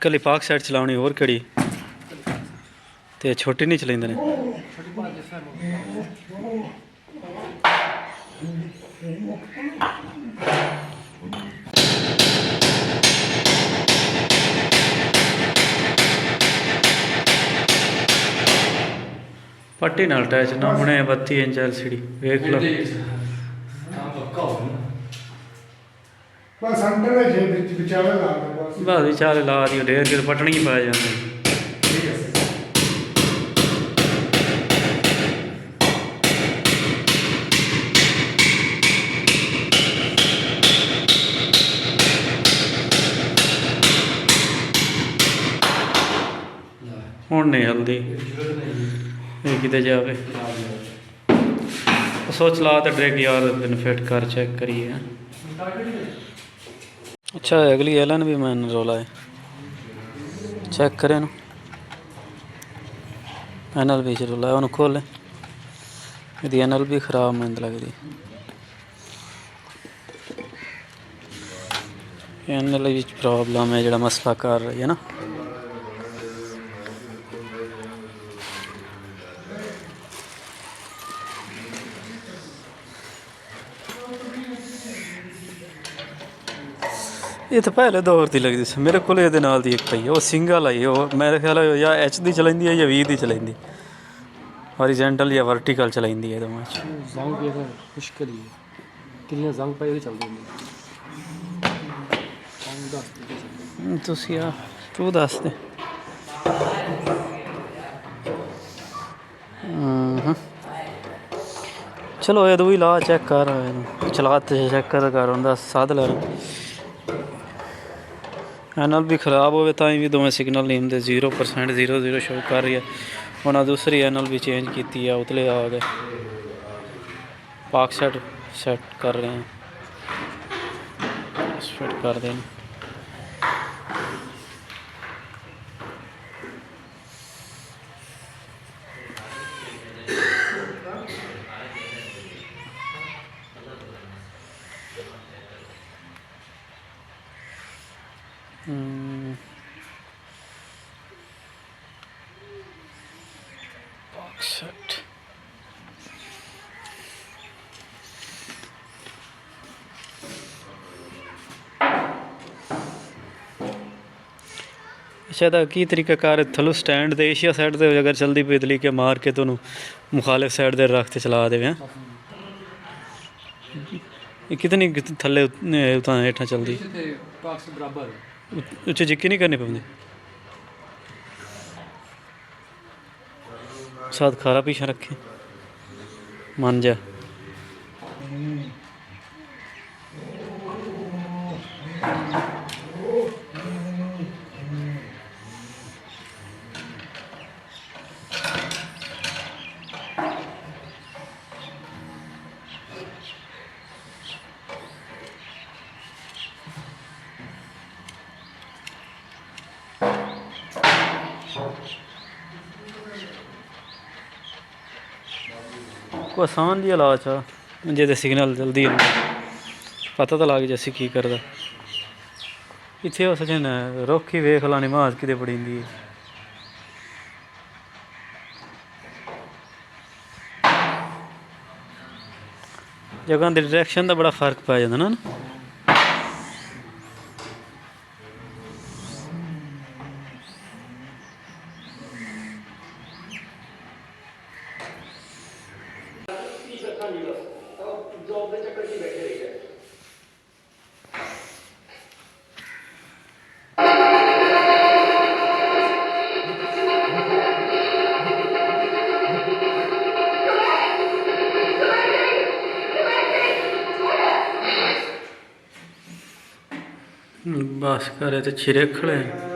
कली पाक साइड चलानी होर केड़ी ते छोटी नहीं चलाइंदे ने पट्टी नाल अटैच ना होने 32 इंच LCD वेख लो बस अंडर है जे विचाले ला दे बस विचाले ला दियो ढेर के पटनी ही पा जांदे ठीक है हुण नहीं हल्दी ये किते जावे सोच ला तो ड्रैग यार फिट कर चेक करिए अच्छा अगली एलन भी मैंने रोला है चेक करें ना एनल भी रोला है उन्हें खोले यदि एनल भी खराब मैंने लगती एनल प्रॉब्लम है जो मसला कर रही है ना ये तो पहले दौर की लगती सी मेरे को एक पई वो सिंगल आई वो मेरे ख्याल या एच दी चलाइंदी है या 20 दी चलाइंदी हॉरिजेंटल या वर्टिकल चलाइंदी है दोवां च जंग भी मुश्किल ही कितने जंग पे चलते हैं तुसी आ तू दस दे चलो ये दूई ला चेक कर चलाते चेक कर उनका साध लैना एनल भी खराब हो भी दोवें सिग्नल नहीं होंगे 0% 0 शो कर रही है उन्हें दूसरी एनल भी चेंज की है उतले आ गए पाक सेट कर रहे हैं फिट कर दें सेट अच्छा तो की तरीका कार थलो स्टैंड दे एशिया साइड से अगर चलती पई इतली के मार के तो मुखालिफ साइड दे रख के चला दे कितनी थले उतना हेठा चलती उच्चे जिक्की नहीं करनी पौंदी साथ खारा पीछा रखे मान जा को आसान जी इलाज आ जे सिग्नल जल्दी पता तो लग जैसी की करदा इत्थे उस दिन रोखी वेख लानी माज किते बड़ी जगह के डायरैक्शन का बड़ा फर्क पै जाता ना बस करे तो छिरे खड़े